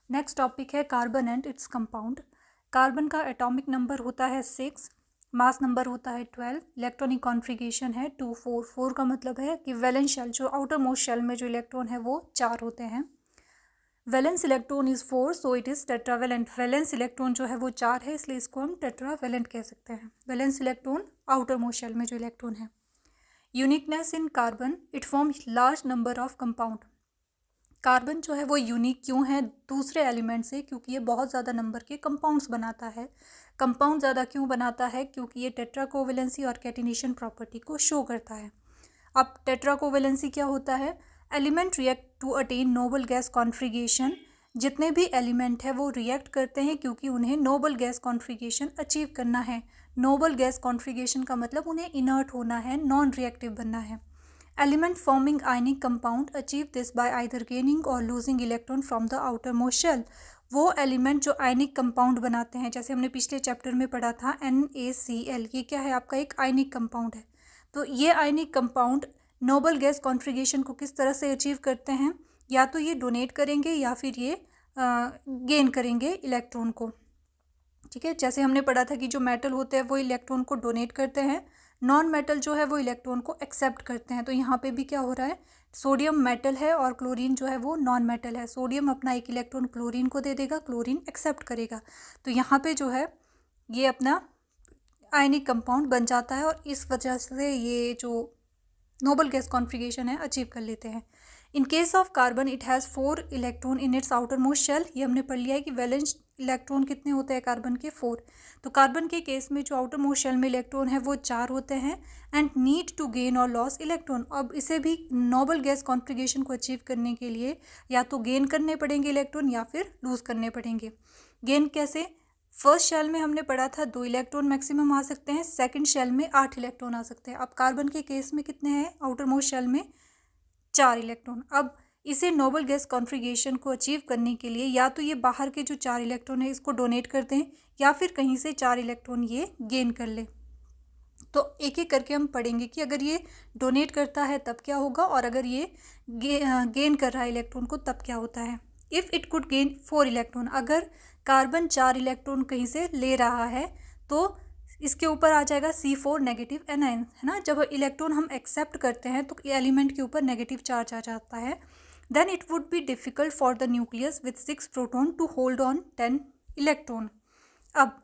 Next topic है carbon and its compound. Carbon का atomic number होता है 6, मास नंबर होता है 12, इलेक्ट्रॉनिक कॉन्फ़िगरेशन है 2 4। 4 का मतलब है कि वैलेंस शेल, जो आउटर मोस्ट शेल में जो इलेक्ट्रॉन है वो 4 होते हैं। Valence electron is 4 so it is tetravalent. Valence electron जो है वो 4 है, इसलिए इसको हम टेट्रावेलेंट कह सकते हैं। Valence electron outer most shell में जो इलेक्ट्रॉन है। Uniqueness in carbon, it form large number of compound. Carbon जो है वो यूनिक क्यों है दूसरे एलिमेंट से? क्योंकि ये बहुत ज़्यादा नंबर के कंपाउंड्स बनाता है। कंपाउंड ज़्यादा क्यों बनाता है? क्योंकि ये टेट्राकोवेलेंसी और कैटिनेशन प्रॉपर्टी को शो करता है। अब टेट्राकोवेलेंसी क्या होता है? Element react to attain noble gas configuration. जितने भी एलिमेंट है वो रिएक्ट करते हैं क्योंकि उन्हें नोबल गैस कॉन्फ़िगरेशन अचीव करना है। नोबल गैस कॉन्फ़िगरेशन का मतलब उन्हें इनर्ट होना है, नॉन रिएक्टिव बनना है। Element forming ionic compound achieve this by either gaining or losing electron from the outermost shell। वो एलिमेंट जो आयनिक कंपाउंड बनाते हैं, जैसे हमने पिछले चैप्टर में पढ़ा था NaCl, ये क्या है? आपका एक आयनिक कंपाउंड है। तो ये ionic compound Nobel gas configuration को किस तरह से अचीव करते हैं? या तो ये डोनेट करेंगे या फिर ये गेन करेंगे इलेक्ट्रॉन को। ठीक है, जैसे हमने पढ़ा था कि जो मेटल होते हैं वो इलेक्ट्रॉन को डोनेट करते हैं, नॉन मेटल जो है वो इलेक्ट्रॉन को एक्सेप्ट करते हैं। तो यहाँ पे भी क्या हो रहा है? सोडियम मेटल है और क्लोरीन जो है वो नॉन मेटल है। सोडियम अपना एक इलेक्ट्रॉन क्लोरीन को दे देगा, क्लोरीन एक्सेप्ट करेगा। तो यहाँ पे जो है ये अपना आयनिक कंपाउंड बन जाता है और इस वजह से ये जो नोबल गैस कॉन्फ़िगरेशन है अचीव कर लेते हैं। In case of carbon it has 4 electron in its outer most shell. ये हमने पढ़ लिया है कि वैलेंस इलेक्ट्रॉन कितने होते हैं कार्बन के? 4। तो कार्बन के केस में जो आउटर मोस्ट शेल में इलेक्ट्रॉन है वो 4 होते हैं। एंड नीड टू गेन और लॉस इलेक्ट्रॉन। अब इसे भी नोबल गैस कॉन्फ़िगरेशन को अचीव करने के लिए या तो गेन करने पड़ेंगे इलेक्ट्रॉन या फिर लूज करने पड़ेंगे। गेन कैसे? फर्स्ट शेल में हमने पढ़ा था 2 इलेक्ट्रॉन मैक्सिमम आ सकते हैं, सेकंड शेल में 8 इलेक्ट्रॉन आ सकते हैं। अब कार्बन के केस में कितने हैं आउटर मोस्ट शेल में? 4 इलेक्ट्रॉन। अब इसे नोबल गैस कॉन्फ़िगरेशन को अचीव करने के लिए या तो ये बाहर के जो 4 इलेक्ट्रॉन है इसको डोनेट कर दें या फिर कहीं से 4 इलेक्ट्रॉन ये गेन कर ले। तो एक एक करके हम पढ़ेंगे कि अगर ये डोनेट करता है तब क्या होगा और अगर ये गेन कर रहा है इलेक्ट्रॉन को तब क्या होता है। If it could gain 4 electron, अगर कार्बन 4 इलेक्ट्रॉन कहीं से ले रहा है तो इसके ऊपर आ जाएगा C4 नेगेटिव एनायन, है ना। जब इलेक्ट्रॉन हम एक्सेप्ट करते हैं तो एलिमेंट के ऊपर नेगेटिव चार्ज आ जाता है। Then it would be difficult for the nucleus with 6 proton to hold on 10 electron. अब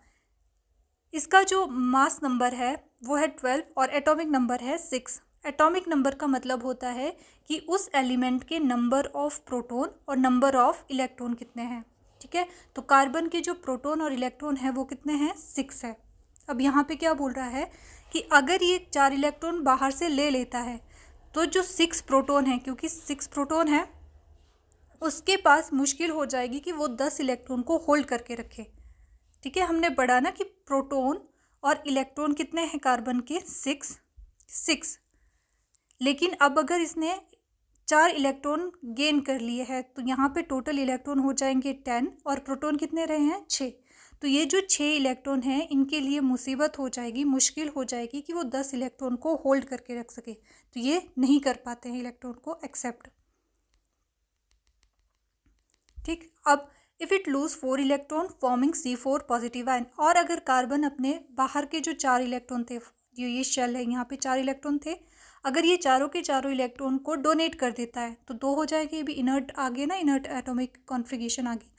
इसका जो मास नंबर है वो है 12 और एटॉमिक नंबर है 6। एटॉमिक नंबर का मतलब होता है कि उस एलिमेंट के नंबर ऑफ प्रोटॉन और नंबर ऑफ इलेक्ट्रॉन कितने हैं। ठीक है, तो कार्बन के जो प्रोटॉन और इलेक्ट्रॉन है वो कितने हैं? 6 है। अब यहाँ पे क्या बोल रहा है कि अगर ये 4 इलेक्ट्रॉन बाहर से ले लेता है तो जो 6 प्रोटॉन है, क्योंकि 6 प्रोटॉन है, उसके पास मुश्किल हो जाएगी कि वो 10 इलेक्ट्रॉन को होल्ड करके रखे। ठीक है, हमने पढ़ा ना कि प्रोटॉन और इलेक्ट्रॉन कितने हैं कार्बन के? 6। लेकिन अब अगर इसने 4 इलेक्ट्रॉन गेन कर लिए हैं तो यहाँ पे टोटल इलेक्ट्रॉन हो जाएंगे 10 और प्रोटॉन कितने रहे हैं? 6। तो ये जो 6 इलेक्ट्रॉन हैं इनके लिए मुसीबत हो जाएगी, मुश्किल हो जाएगी कि वो 10 इलेक्ट्रॉन को होल्ड करके रख सके। तो ये नहीं कर पाते हैं इलेक्ट्रॉन को एक्सेप्ट। ठीक, अब if it lose 4 electron forming C4 positive ion, और अगर कार्बन अपने बाहर के जो 4 इलेक्ट्रॉन थे, जो ये शेल है यहाँ पे 4 इलेक्ट्रॉन थे, अगर ये चारों के चारों इलेक्ट्रॉन को डोनेट कर देता है तो 2 हो जाएगी। ये भी इनर्ट आ गए ना, इनर्ट एटॉमिक कॉन्फ़िगरेशन आ गई।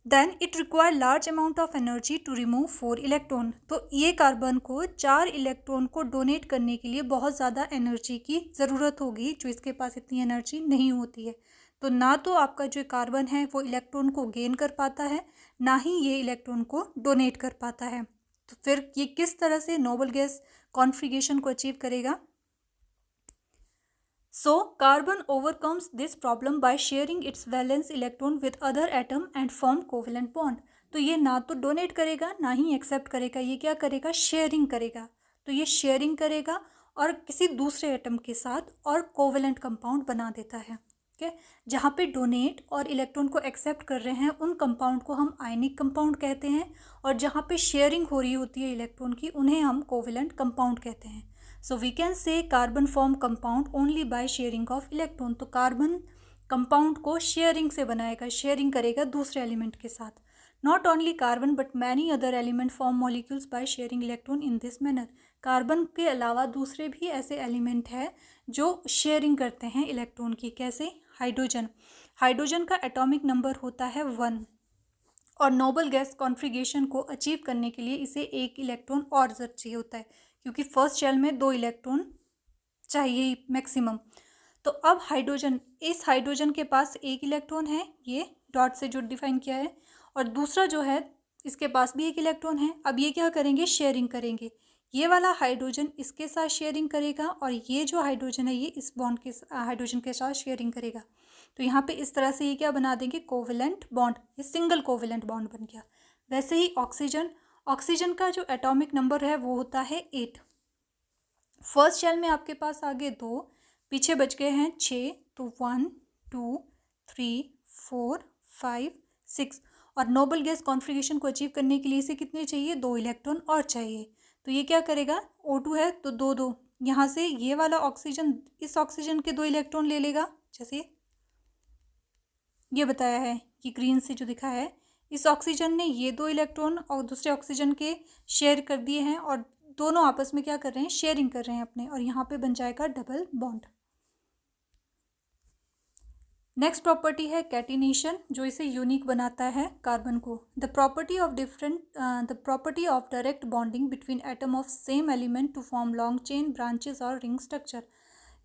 Then it require large amount of energy to remove 4 electron. तो ये कार्बन को 4 इलेक्ट्रॉन को डोनेट करने के लिए बहुत ज़्यादा एनर्जी की ज़रूरत होगी, जो इसके पास इतनी एनर्जी नहीं होती है। तो ना तो आपका जो कार्बन है वो इलेक्ट्रॉन को गेन कर पाता है, ना ही ये इलेक्ट्रॉन को डोनेट कर पाता है। तो फिर ये किस तरह से नोबल गैस कॉन्फ़िगरेशन को अचीव करेगा? So carbon overcomes this problem by sharing its valence electron with other atom and form covalent bond। तो ये ना तो डोनेट करेगा ना ही एक्सेप्ट करेगा, ये क्या करेगा? शेयरिंग करेगा। तो ये शेयरिंग करेगा और किसी दूसरे एटम के साथ और कोवेलेंट कंपाउंड बना देता है। ठीक है, जहाँ पे डोनेट और इलेक्ट्रॉन को एक्सेप्ट कर रहे हैं उन कंपाउंड को हम आयनिक कंपाउंड कहते हैं, और जहाँ पे शेयरिंग हो रही होती है इलेक्ट्रॉन की उन्हें हम कोवेलेंट कंपाउंड कहते हैं। So we can say carbon form compound only by sharing of electron. तो कार्बन कंपाउंड को शेयरिंग से बनाएगा, शेयरिंग करेगा दूसरे एलिमेंट के साथ। Not only carbon but many other element form molecules by sharing electron in this manner. Carbon के अलावा दूसरे भी ऐसे एलिमेंट हैं जो शेयरिंग करते हैं इलेक्ट्रॉन की। कैसे? हाइड्रोजन। हाइड्रोजन का एटॉमिक नंबर होता है 1 और नोबल गैस कॉन्फ़िगरेशन को अचीव करने के लिए इसे एक इलेक्ट्रॉन और चाहिए होता है, क्योंकि फर्स्ट शेल में 2 इलेक्ट्रॉन चाहिए मैक्सिमम। तो अब हाइड्रोजन, इस हाइड्रोजन के पास एक इलेक्ट्रॉन है, ये डॉट से जो डिफाइन किया है, और दूसरा जो है इसके पास भी एक इलेक्ट्रॉन है। अब ये क्या करेंगे? शेयरिंग करेंगे। ये वाला हाइड्रोजन इसके साथ शेयरिंग करेगा और ये जो हाइड्रोजन है ये इस बॉन्ड के हाइड्रोजन के साथ शेयरिंग करेगा। तो यहाँ पे इस तरह से ये क्या बना देंगे? Covalent bond. ये सिंगल कोवेलेंट बॉन्ड बन गया। वैसे ही ऑक्सीजन, ऑक्सीजन का जो एटॉमिक नंबर है वो होता है 8। फर्स्ट शेल में आपके पास आगे 2, पीछे बच गए हैं 6, तो 1 2 3 4 5 6। और नोबल गैस कॉन्फ़िगरेशन को अचीव करने के लिए इसे कितने चाहिए? 2 इलेक्ट्रॉन और चाहिए। तो ये क्या करेगा? O2 है तो 2 2, यहाँ से ये वाला ऑक्सीजन इस ऑक्सीजन के 2 इलेक्ट्रॉन ले लेगा, जैसे ये बताया है कि ग्रीन से जो दिखा है, इस ऑक्सीजन ने ये 2 इलेक्ट्रॉन और दूसरे ऑक्सीजन के शेयर कर दिए हैं और दोनों आपस में क्या कर रहे हैं? शेयरिंग कर रहे हैं अपने, और यहाँ पे बन जाएगा डबल बॉन्ड। नेक्स्ट प्रॉपर्टी है कैटिनेशन, जो इसे यूनिक बनाता है कार्बन को। The property of direct bonding between atom of same element to form long chain, branches और रिंग स्ट्रक्चर।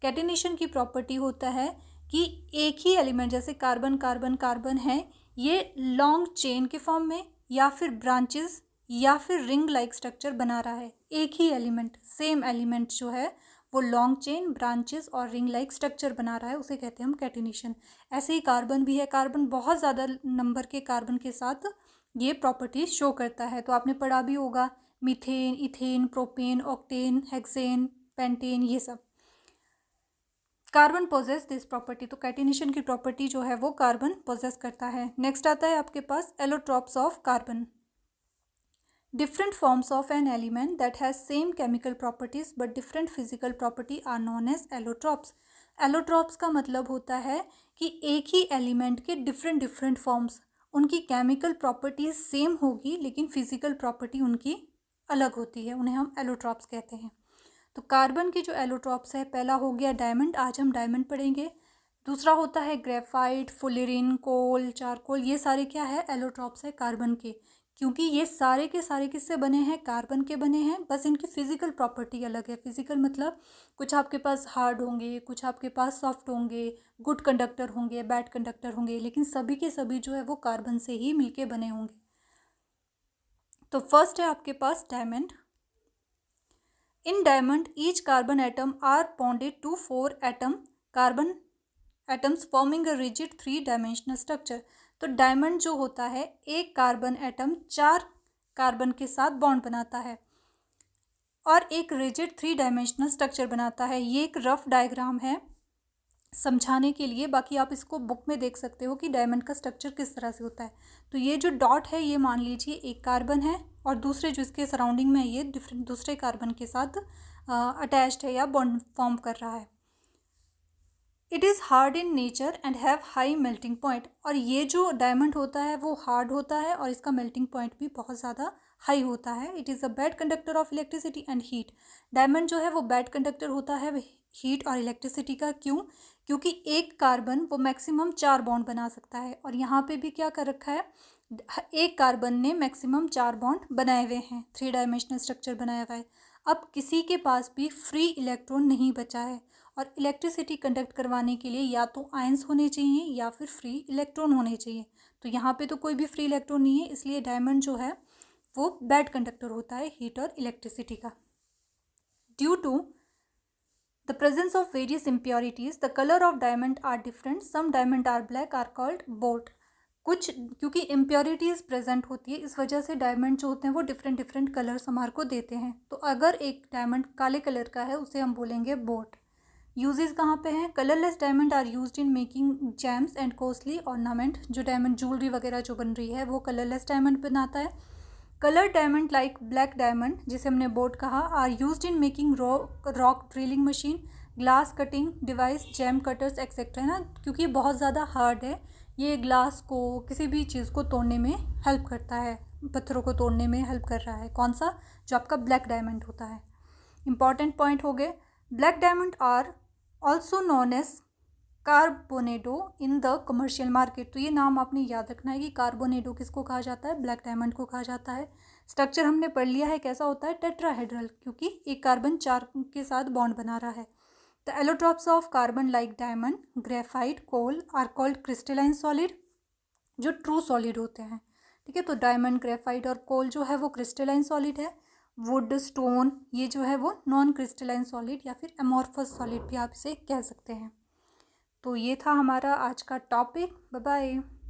कैटिनेशन की प्रॉपर्टी होता है कि एक ही एलिमेंट, जैसे कार्बन कार्बन कार्बन है, ये लॉन्ग चेन के फॉर्म में या फिर ब्रांचेस या फिर रिंग लाइक स्ट्रक्चर बना रहा है। एक ही एलिमेंट, सेम एलिमेंट जो है वो लॉन्ग चेन, ब्रांचेस और रिंग लाइक स्ट्रक्चर बना रहा है, उसे कहते हैं हम कैटिनेशन। ऐसे ही कार्बन भी है। कार्बन बहुत ज़्यादा नंबर के कार्बन के साथ ये प्रॉपर्टी शो करता है। तो आपने पढ़ा भी होगा methane, ethane, propane, octane, hexane, pentane, ये सब। Carbon possess this property. तो कैटिनेशन की प्रॉपर्टी जो है वो कार्बन पोजेस करता है। नेक्स्ट आता है आपके पास allotropes of carbon. Different forms of an element that has same chemical properties but different physical property are known as allotropes. Allotropes का मतलब होता है कि एक ही एलिमेंट के डिफरेंट फॉर्म्स, उनकी केमिकल प्रॉपर्टीज सेम होगी लेकिन फिजिकल प्रॉपर्टी उनकी अलग होती है, उन्हें हम एलोट्रॉप्स कहते हैं। तो कार्बन के जो एलोट्रॉप्स है, पहला हो गया डायमंड, आज हम डायमंड पढ़ेंगे। दूसरा होता है ग्रेफाइट, फुलेरिन, कोल, चारकोल, ये सारे क्या है? एलोट्रॉप्स है कार्बन के, क्योंकि ये सारे के सारे किससे बने हैं? कार्बन के बने हैं, बस इनकी फिजिकल प्रॉपर्टी अलग है। फिजिकल मतलब कुछ आपके पास हार्ड होंगे, कुछ आपके पास सॉफ्ट होंगे, गुड कंडक्टर होंगे, बैड कंडक्टर होंगे, लेकिन सभी के सभी जो है वो कार्बन से ही मिलके बने होंगे। तो फर्स्ट है आपके पास diamond. In diamond each carbon atom are bonded to 4 carbon atoms forming a rigid 3 dimensional structure. तो डायमंड जो होता है, एक कार्बन एटम 4 कार्बन के साथ बॉन्ड बनाता है और एक रिजिड 3 डायमेंशनल स्ट्रक्चर बनाता है। ये एक रफ डायग्राम है समझाने के लिए, बाकी आप इसको बुक में देख सकते हो कि डायमंड का स्ट्रक्चर किस तरह से होता है। तो ये जो डॉट है ये मान लीजिए एक कार्बन है और दूसरे जो इसके सराउंडिंग में ये डिफरेंट दूसरे कार्बन के साथ अटैच्ड है या बॉन्ड फॉर्म कर रहा है। It is hard in nature and have high melting point. और ये जो डायमंड होता है वो हार्ड होता है और इसका मेल्टिंग पॉइंट भी बहुत ज़्यादा हाई होता है। It is a bad conductor of electricity and heat. Diamond जो है वो बैड कंडक्टर होता है हीट और इलेक्ट्रिसिटी का। क्यों? क्योंकि एक कार्बन वो मैक्सिमम 4 बॉन्ड बना सकता है, और यहाँ पे भी क्या कर रखा है, एक कार्बन ने मैक्सिमम 4 बॉन्ड बनाए हुए हैं, 3 डायमेंशनल स्ट्रक्चर बनाया हुआ है। अब किसी के पास भी फ्री इलेक्ट्रॉन नहीं बचा है, और इलेक्ट्रिसिटी कंडक्ट करवाने के लिए या तो आयंस होने चाहिए या फिर फ्री इलेक्ट्रॉन होने चाहिए। तो यहाँ पे तो कोई भी फ्री इलेक्ट्रॉन नहीं है, इसलिए डायमंड जो है वो बैड कंडक्टर होता है हीट और इलेक्ट्रिसिटी का। Due to the presence of various impurities the colour of diamond are different. Some diamond are black are called bort. कुछ क्योंकि इम्प्योरिटीज प्रेजेंट होती है, इस वजह से डायमंड जो होते हैं वो डिफरेंट कलर्स हमारे को देते हैं। तो अगर एक डायमंड काले कलर का है उसे हम बोलेंगे बोट। यूजेस कहाँ पे हैं? Colourless diamond are used in making gems and costly ornament. जो डायमंड ज्वेलरी वगैरह जो बन रही है वो कलरलेस डायमंड बनाता है। Colour diamond like black diamond, जिसे हमने बोट कहा, are used in making rock drilling machine. Glass cutting device, gem cutters etcetera, है ना, क्योंकि बहुत ज़्यादा हार्ड है, ये ग्लास को किसी भी चीज़ को तोड़ने में हेल्प करता है, पत्थरों को तोड़ने में हेल्प कर रहा है। कौन सा? जो आपका ब्लैक डायमंड होता है। इंपॉर्टेंट पॉइंट हो गए। Black diamond are also known as carbonado in the commercial market. तो ये नाम आपने याद रखना है कि कार्बोनेडो किसको कहा जाता है? ब्लैक डायमंड को कहा जाता है। स्ट्रक्चर हमने पढ़ लिया है कैसा होता है? टेट्राहेड्रल, क्योंकि एक कार्बन 4 के साथ बॉन्ड बना रहा है। The allotropes of carbon like diamond, graphite, coal are called crystalline solid, जो ट्रू सॉलिड होते हैं। ठीक है, तो डायमंड, ग्रेफाइट और कोल जो है वो क्रिस्टलाइन सॉलिड है। वुड, स्टोन, ये जो है वो नॉन क्रिस्टलाइन सॉलिड या फिर एमॉर्फस सॉलिड भी आप इसे कह सकते हैं। तो ये था हमारा आज का टॉपिक। Bye bye.